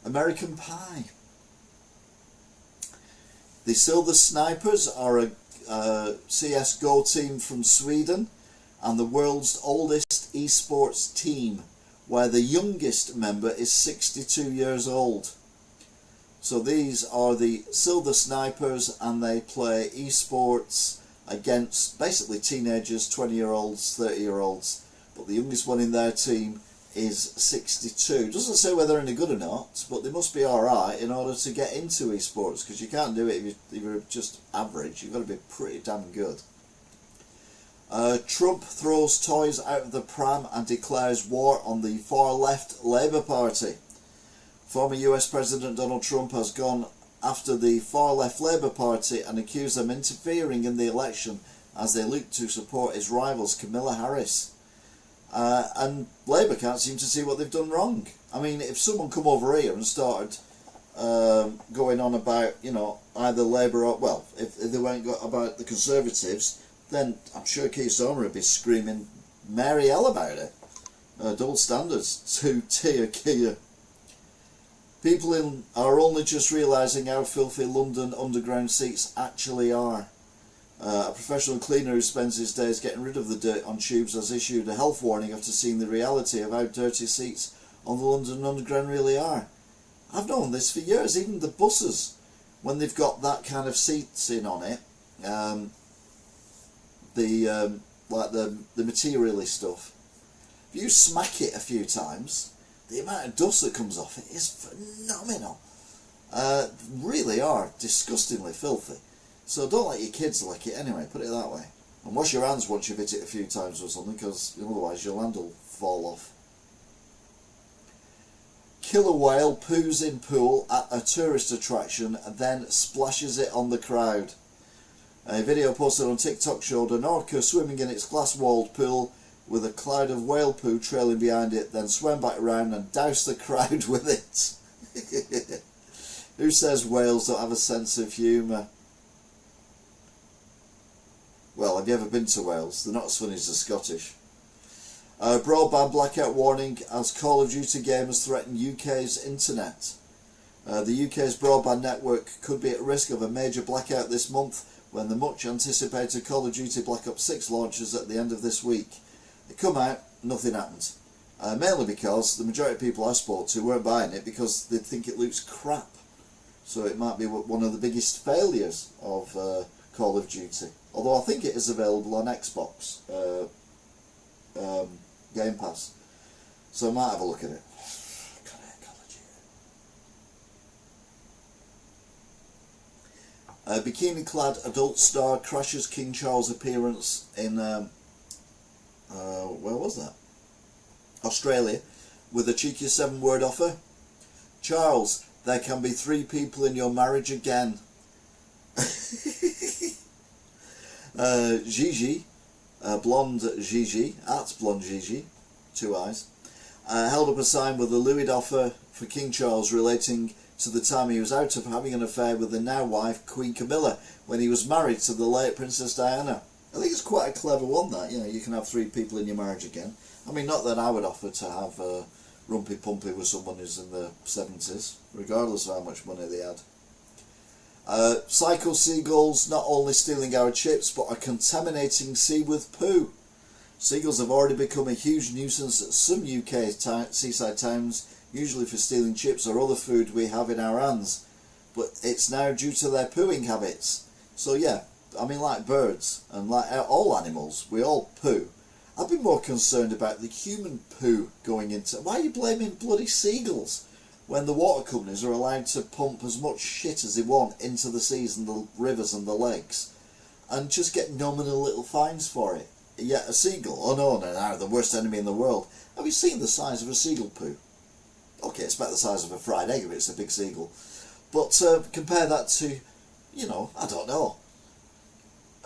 S1: American Pie. The Silver Snipers are a CSGO team from Sweden, and the world's oldest esports team, where the youngest member is 62 years old. So these are the Silver Snipers, and they play esports against basically teenagers, 20-year-olds, 30-year-olds, but the youngest one in their team is 62. Doesn't say whether they're any good or not, but they must be alright in order to get into esports, because you can't do it if you're just average. You've got to be pretty damn good. Trump throws toys out of the pram and declares war on the far-left Labour Party. Former US President Donald Trump has gone after the far-left Labour Party and accused them interfering in the election as they look to support his rivals Kamala Harris. And Labour can't seem to see what they've done wrong. I mean, if someone come over here and started going on about, you know, either Labour or, well, if they weren't got about the Conservatives, then I'm sure Keir Starmer would be screaming Mary L about it. Double standards, two-tier Keir. People are only just realising how filthy London underground seats actually are. A professional cleaner who spends his days getting rid of the dirt on tubes has issued a health warning after seeing the reality of how dirty seats on the London Underground really are. I've known this for years. Even the buses, when they've got that kind of seats in on it, like the materially stuff, if you smack it a few times, the amount of dust that comes off it is phenomenal. Really are disgustingly filthy. So don't let your kids lick it anyway, put it that way. And wash your hands once you've hit it a few times or something, because otherwise your hand will fall off. Killer whale poos in pool at a tourist attraction and then splashes it on the crowd. A video posted on TikTok showed an orca swimming in its glass-walled pool with a cloud of whale poo trailing behind it, then swam back around and doused the crowd with it. Who says whales don't have a sense of humour? Well, have you ever been to Wales? They're not as funny as the Scottish. Broadband blackout warning as Call of Duty gamers threaten UK's internet. The UK's broadband network could be at risk of a major blackout this month when the much anticipated Call of Duty Black Ops 6 launches at the end of this week. It come out, nothing happened. Mainly because the majority of people I spoke to weren't buying it because they think it looks crap. So it might be one of the biggest failures of Call of Duty. Although I think it is available on Xbox Game Pass. So I might have a look at it. A bikini-clad adult star crashes King Charles' appearance in, where was that? Australia, with a cheeky 7-word offer. Charles, there can be 3 people in your marriage again. Gigi, blonde Gigi, at blonde Gigi, 2 eyes, held up a sign with a lewd offer for King Charles relating to the time he was out of having an affair with the now wife Queen Camilla when he was married to the late Princess Diana. I think it's quite a clever one, that, you know, you can have 3 people in your marriage again. I mean, not that I would offer to have rumpy pumpy with someone who's in the 70s, regardless of how much money they had. Psycho seagulls not only stealing our chips, but are contaminating sea with poo. Seagulls have already become a huge nuisance at some UK seaside towns, usually for stealing chips or other food we have in our hands. But it's now due to their pooing habits. So yeah, I mean, like birds and like all animals, we all poo. I'd be more concerned about the human poo going into... Why are you blaming bloody seagulls when the water companies are allowed to pump as much shit as they want into the seas and the rivers and the lakes and just get nominal little fines for it? Yet a seagull, oh no, the worst enemy in the world. Have you seen the size of a seagull poo? Okay, it's about the size of a fried egg if it's a big seagull. But compare that to, you know, I don't know,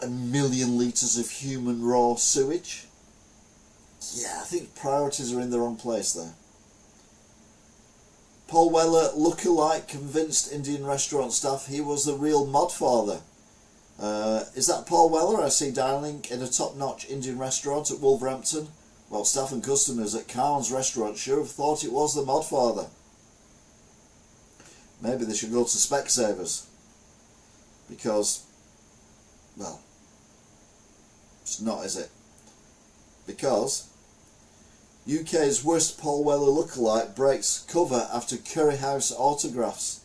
S1: 1 million litres of human raw sewage. Yeah, I think priorities are in the wrong place there. Paul Weller lookalike convinced Indian restaurant staff he was the real modfather. Is that Paul Weller I see dining in a top-notch Indian restaurant at Wolverhampton? Well, staff and customers at Khan's restaurant sure have thought it was the modfather. Maybe they should go to Specsavers. Because, well, it's not, is it? Because UK's worst Paul Weller lookalike breaks cover after Curry House autographs.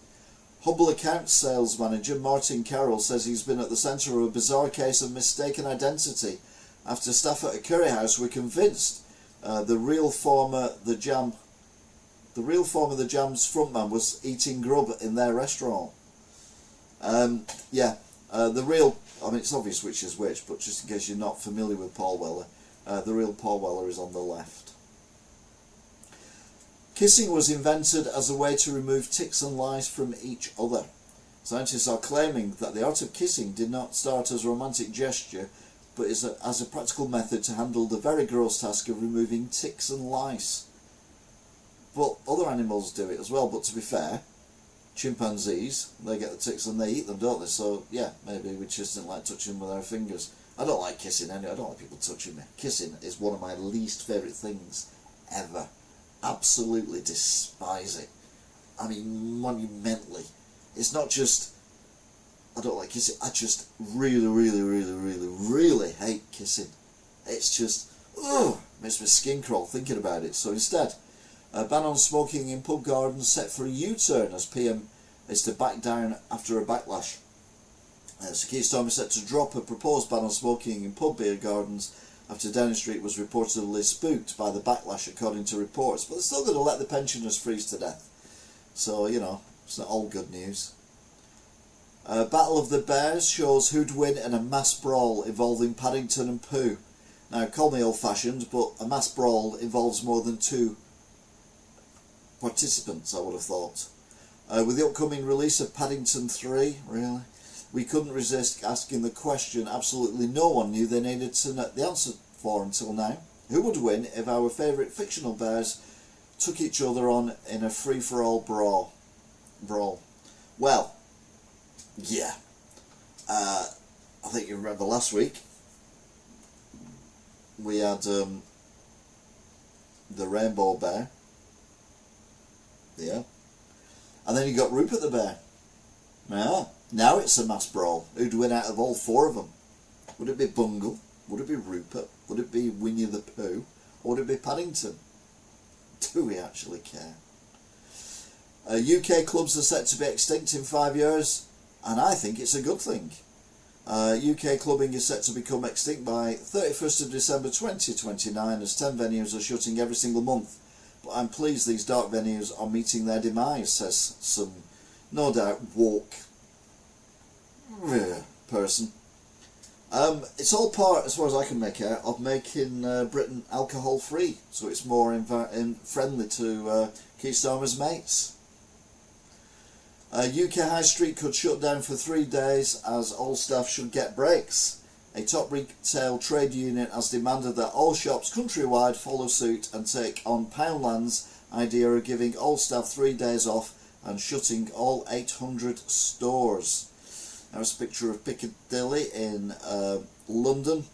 S1: Hubble account sales manager Martin Carroll says he's been at the centre of a bizarre case of mistaken identity after staff at a Curry House were convinced the real former The Jam's frontman was eating grub in their restaurant. The real, I mean, it's obvious which is which, but just in case you're not familiar with Paul Weller, the real Paul Weller is on the left. Kissing was invented as a way to remove ticks and lice from each other. Scientists are claiming that the art of kissing did not start as a romantic gesture, but as a practical method to handle the very gross task of removing ticks and lice. But other animals do it as well, but to be fair, chimpanzees, they get the ticks and they eat them, don't they? So yeah, maybe we just didn't like touching them with our fingers. I don't like kissing anyway, I don't like people touching me. Kissing is one of my least favourite things ever. Absolutely despise it. I mean, monumentally. It's not just I don't like kissing, I just really hate kissing. It's just, makes my skin crawl thinking about it. So instead, a ban on smoking in pub gardens set for a U-turn as PM is to back down after a backlash. So Keir Starmer is set to drop a proposed ban on smoking in pub beer gardens after Downing Street was reportedly spooked by the backlash according to reports, but they're still going to let the pensioners freeze to death. So, you know, it's not all good news. Battle of the Bears shows who'd win in a mass brawl involving Paddington and Pooh. Now, call me old-fashioned, but a mass brawl involves more than 2 participants, I would have thought. With the upcoming release of Paddington 3, really, we couldn't resist asking the question absolutely no one knew they needed to know the answer for until now. Who would win if our favourite fictional bears took each other on in a free-for-all brawl? Well, yeah. I think you remember last week we had the rainbow bear. Yeah. And then you got Rupert the bear. Yeah. Now it's a mass brawl. Who'd win out of all 4 of them? Would it be Bungle? Would it be Rupert? Would it be Winnie the Pooh? Or would it be Paddington? Do we actually care? UK clubs are set to be extinct in 5 years, and I think it's a good thing. UK clubbing is set to become extinct by 31st of December 2029 as 10 venues are shutting every single month. But I'm pleased these dark venues are meeting their demise, says some, no doubt, woke person. It's all part, as far as I can make out, of making Britain alcohol free, so it's more friendly to Keir Starmer's mates. UK High Street could shut down for 3 days as all staff should get breaks. A top retail trade union has demanded that all shops countrywide follow suit and take on Poundland's idea of giving all staff 3 days off and shutting all 800 stores. There's a picture of Piccadilly in London.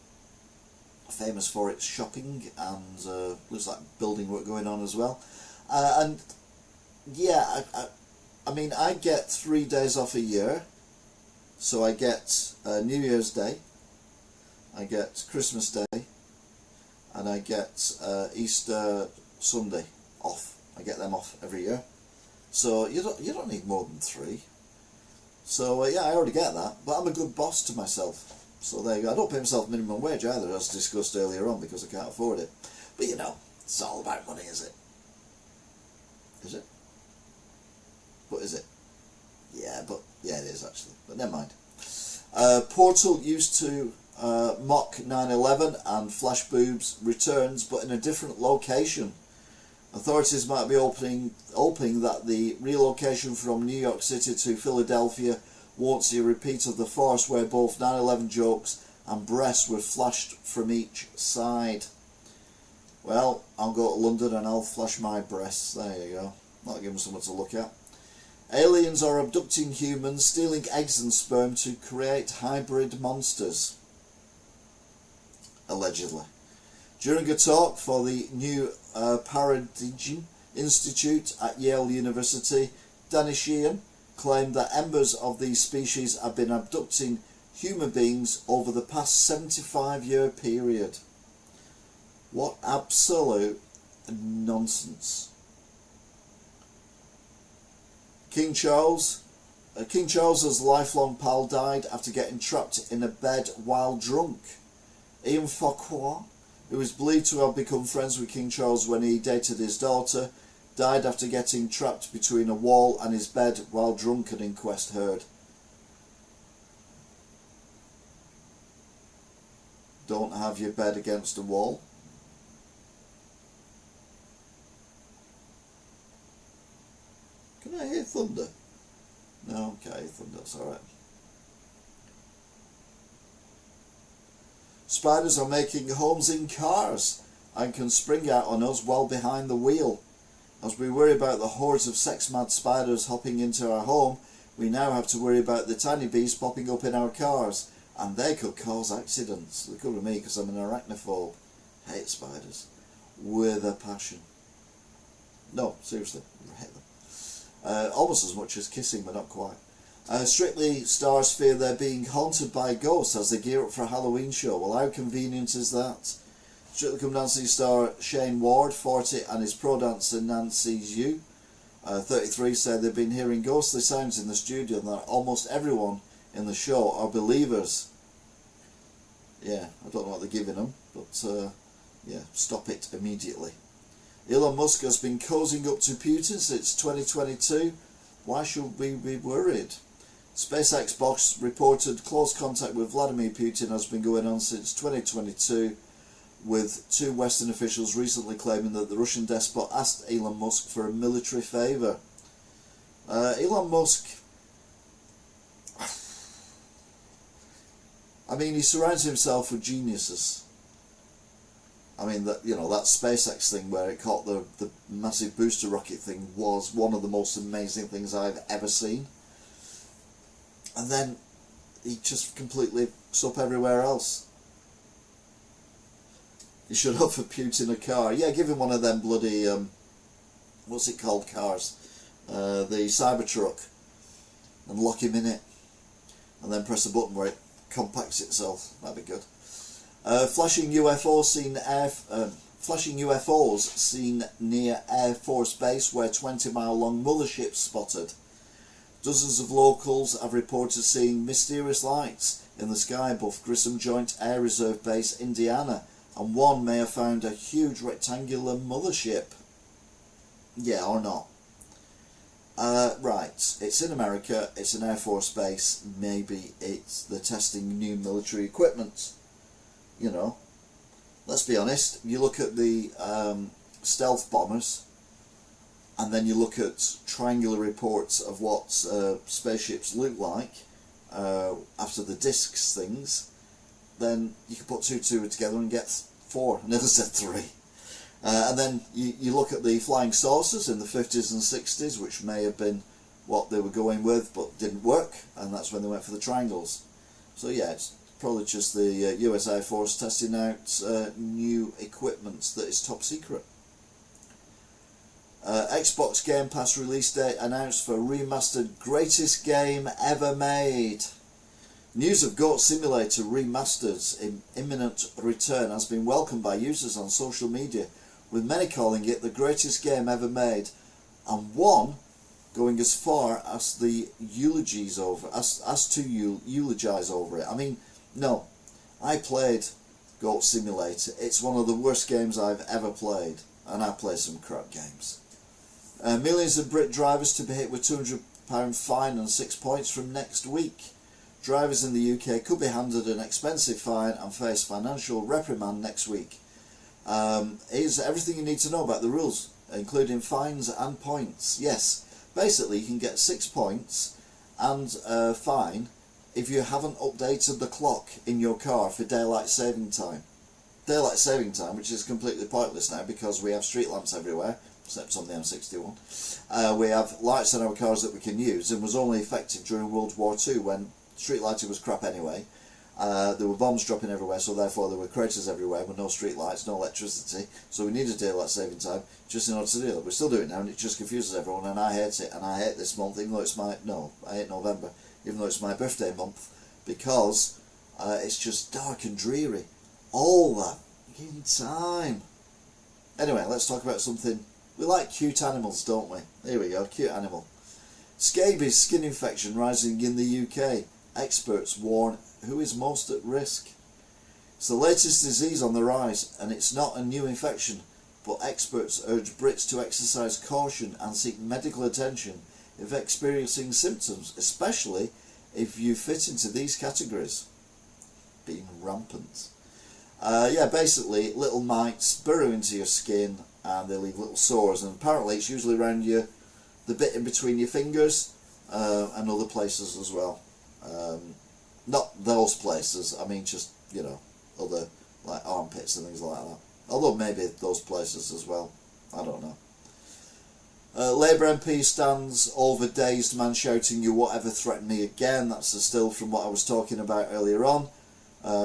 S1: famous for its shopping, and looks like building work going on as well. And yeah, I mean, I get 3 days off a year, so I get New Year's Day, I get Christmas Day, and I get Easter Sunday off. I get them off every year. So you don't need more than 3. So yeah, I already get that, but I'm a good boss to myself. So there you go. I don't pay myself minimum wage either, as discussed earlier on, because I can't afford it. But you know, it's all about money, is it? Is it? But is it? Yeah, it is actually. But never mind. Portal used to mock 9/11 and Flash Boobs returns, but in a different location. Authorities might be hoping that the relocation from New York City to Philadelphia won't see a repeat of the farce where both 9/11 jokes and breasts were flashed from each side. Well, I'll go to London and I'll flash my breasts. There you go. That'll give them something to look at. Aliens are abducting humans, stealing eggs and sperm to create hybrid monsters. Allegedly. During a talk for the new Paradigm Institute at Yale University, Danishian claimed that members of these species have been abducting human beings over the past 75-year period. What absolute nonsense. King Charles's lifelong pal died after getting trapped in a bed while drunk. Ian Fauquet, who is believed to have become friends with King Charles when he dated his daughter, died after getting trapped between a wall and his bed while drunk, an inquest heard. Don't have your bed against a wall. Can I hear thunder? No, I can't hear thunder, that's alright. Spiders are making homes in cars and can spring out on us while behind the wheel. As we worry about the hordes of sex-mad spiders hopping into our home, we now have to worry about the tiny bees popping up in our cars, and they could cause accidents. They could with me because I'm an arachnophobe. Hate spiders with a passion. No, seriously, I hate them. Almost as much as kissing, but not quite. Strictly stars fear they're being haunted by ghosts as they gear up for a Halloween show. Well, how convenient is that? Strictly Come Dancing star Shane Ward, 40, and his pro dancer Nancy Zhu, 33, said they've been hearing ghostly sounds in the studio and that almost everyone in the show are believers. Yeah, I don't know what they're giving them, but yeah, stop it immediately. Elon Musk has been cozying up to Putin since 2022. Why should we be worried? SpaceX boss reported close contact with Vladimir Putin has been going on since 2022, with 2 Western officials recently claiming that the Russian despot asked Elon Musk for a military favour. Elon Musk, I mean, he surrounds himself with geniuses. I mean, that, you know, that SpaceX thing where it caught the massive booster rocket thing was one of the most amazing things I've ever seen. And then he just completely fucks up everywhere else. He should offer Putin a car. Yeah, give him one of them bloody, what's it called, cars? The Cybertruck. And lock him in it. And then press a button where it compacts itself. That'd be good. Flashing UFOs seen near Air Force Base where 20-mile-long mothership spotted. Dozens of locals have reported seeing mysterious lights in the sky above Grissom Joint Air Reserve Base, Indiana, and one may have found a huge rectangular mothership. Yeah, or not. Right, it's in America, it's an Air Force Base, maybe they're testing new military equipment. You know, let's be honest, you look at the stealth bombers and then you look at triangular reports of what spaceships look like after the discs things, then you can put 2 together and get 4. I never said 3. And then you look at the flying saucers in the 50s and 60s, which may have been what they were going with but didn't work, and that's when they went for the triangles. So yeah, it's probably just the US Air Force testing out new equipment that is top secret. Xbox Game Pass release date announced for remastered greatest game ever made. News of Goat Simulator Remastered's imminent return has been welcomed by users on social media, with many calling it the greatest game ever made, and one going as far as the eulogies over as to eulogize over it. I mean, no, I played Goat Simulator. It's one of the worst games I've ever played, and I play some crap games. Millions of Brit drivers to be hit with £200 fine and 6 points from next week. Drivers in the UK could be handed an expensive fine and face financial reprimand next week. Here's everything you need to know about the rules, including fines and points. Yes, basically you can get 6 points and a fine if you haven't updated the clock in your car for daylight saving time. Daylight saving time, which is completely pointless now because we have street lamps everywhere, except on the M61. We have lights on our cars that we can use, and was only effective during World War II when street lighting was crap anyway. There were bombs dropping everywhere, so therefore there were craters everywhere with no street lights, no electricity, so we needed daylight saving time just in order to do it. We still do it now, and it just confuses everyone, and I hate it, and I hate this month, even though it's my, no, I hate November, even though it's my birthday month, because it's just dark and dreary all the time. Anyway, let's talk about something. We like cute animals, don't we? Here we go, cute animal. Scabies skin infection rising in the UK. Experts warn who is most at risk. It's the latest disease on the rise, and it's not a new infection, but experts urge Brits to exercise caution and seek medical attention if experiencing symptoms, especially if you fit into these categories. Being rampant. Yeah, basically little mites burrow into your skin and they leave little sores, and apparently it's usually around the bit in between your fingers and other places as well. Not those places, I mean just, you know, other like armpits and things like that. Although maybe those places as well, I don't know. Labour MP stands over dazed man shouting, "You whatever threaten me again." That's a still from what I was talking about earlier on.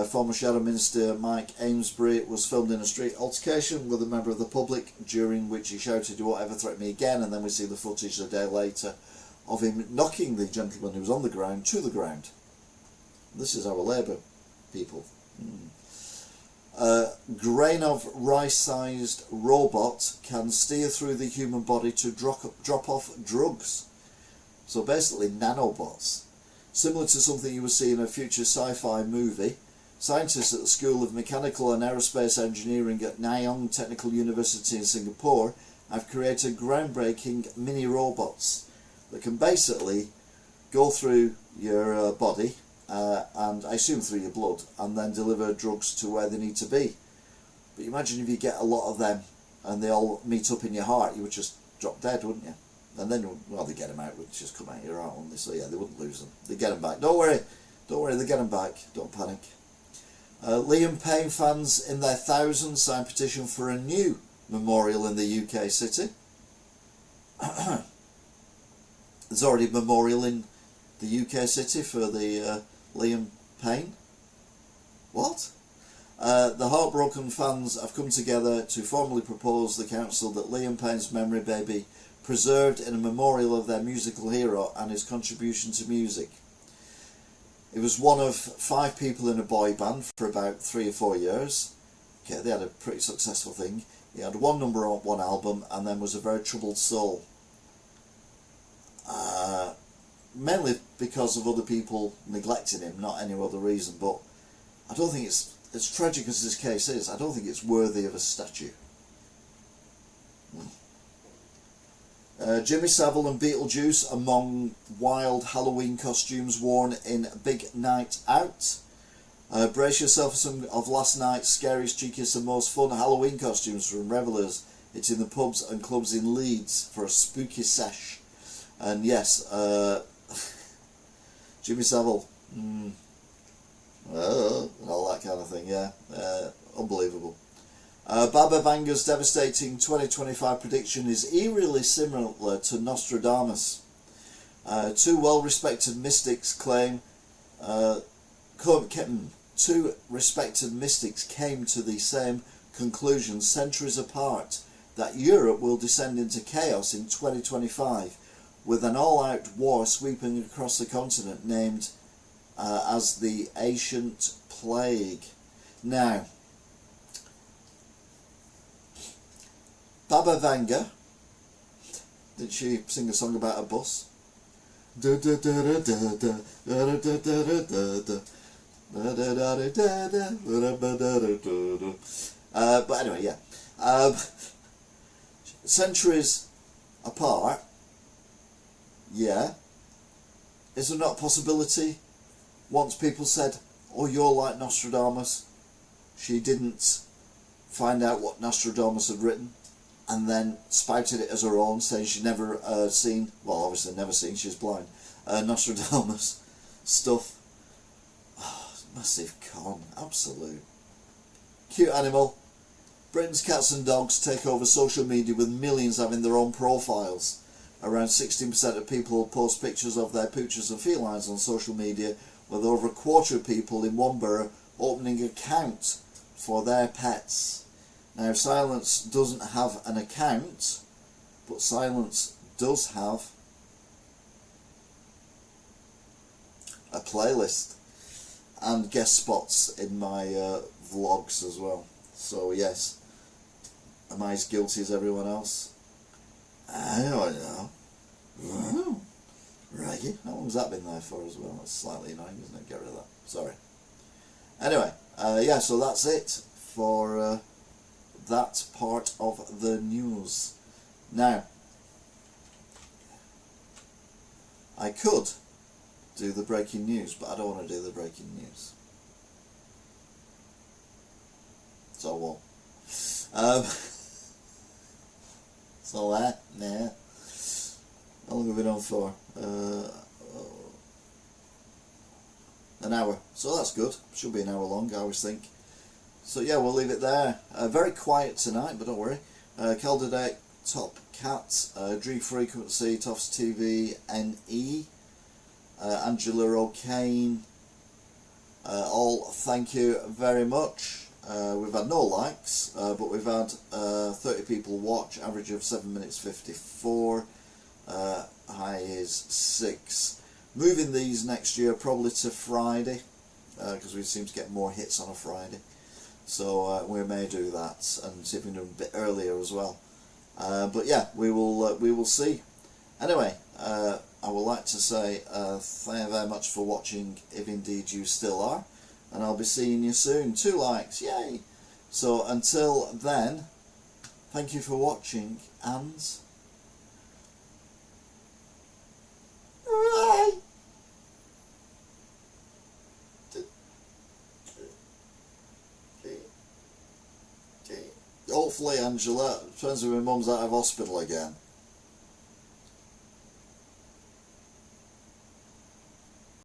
S1: Former Shadow Minister Mike Amesbury was filmed in a street altercation with a member of the public, during which he shouted, "You whatever threaten me again," and then we see the footage a day later of him knocking the gentleman who was on the ground to the ground. This is our Labour people. Grain of rice-sized robot can steer through the human body to drop off drugs. So basically nanobots. Similar to something you would see in a future sci-fi movie, scientists at the School of Mechanical and Aerospace Engineering at Nanyang Technical University in Singapore have created groundbreaking mini robots that can basically go through your body and I assume through your blood, and then deliver drugs to where they need to be. But imagine if you get a lot of them and they all meet up in your heart, you would just drop dead, wouldn't you? And then, well, they get them out, would just come out your heart, wouldn't they? So yeah, they wouldn't lose them. They get them back. Don't worry, they get them back. Don't panic. Liam Payne fans in their thousands sign petition for a new memorial in the UK city. There's already a memorial in the UK city for the Liam Payne. What? The heartbroken fans have come together to formally propose the council that Liam Payne's memory may be preserved in a memorial of their musical hero and his contribution to music. He was one of 5 people in a boy band for about 3 or 4 years. Okay, they had a pretty successful thing. He had 1 #1 album and then was a very troubled soul. Mainly because of other people neglecting him, not any other reason, but I don't think it's as tragic as this case is, I don't think it's worthy of a statue. Jimmy Savile and Beetlejuice among wild Halloween costumes worn in Big Night Out. Brace yourself for some of last night's scariest, cheekiest and most fun Halloween costumes from revellers hitting the pubs and clubs in Leeds for a spooky sesh. And yes, Jimmy Savile, and all that kind of thing, yeah, unbelievable. Baba Vanga's devastating 2025 prediction is eerily similar to Nostradamus. 2 well-respected mystics claim two respected mystics came to the same conclusion centuries apart, that Europe will descend into chaos in 2025 with an all-out war sweeping across the continent named as the Ancient Plague. Now, Baba Vanga, didn't she sing a song about a bus? But anyway, yeah. Centuries apart, yeah. Is there not a possibility? Once people said, oh, you're like Nostradamus. She didn't find out what Nostradamus had written and then spouted it as her own, saying she'd never seen, well, obviously never seen, she's blind, Nostradamus stuff. Oh, massive con, absolute. Cute animal. Britain's cats and dogs take over social media with millions having their own profiles. Around 16% of people post pictures of their pooches and felines on social media, with over a quarter of people in one borough opening an account for their pets. Now, Silence doesn't have an account, but Silence does have a playlist and guest spots in my vlogs as well. So yes, am I as guilty as everyone else? I don't know. Oh, Raggy, how long's that been there for as well? That's slightly annoying, isn't it? Get rid of that. Sorry. Anyway, yeah, so that's it for that part of the news. Now, I could do the breaking news, but I don't want to do the breaking news. So what? So that, nah. How long have we been on for? An hour. So that's good. Should be an hour long, I always think. So yeah, we'll leave it there. Very quiet tonight, but don't worry. Calderdek, Top Cat, Dream Frequency, Toffs TV, NE, Angela O'Kane. All thank you very much. We've had no likes, but we've had 30 people watch, average of 7 minutes 54. High is 6. Moving these next year probably to Friday, because we seem to get more hits on a Friday. So we may do that, and see if we can do a bit earlier as well. But yeah, we will see. Anyway, I would like to say thank you very much for watching, if indeed you still are, and I'll be seeing you soon. 2 likes, yay! So until then, thank you for watching, and hopefully, Angela, depends if my mum's out of hospital again.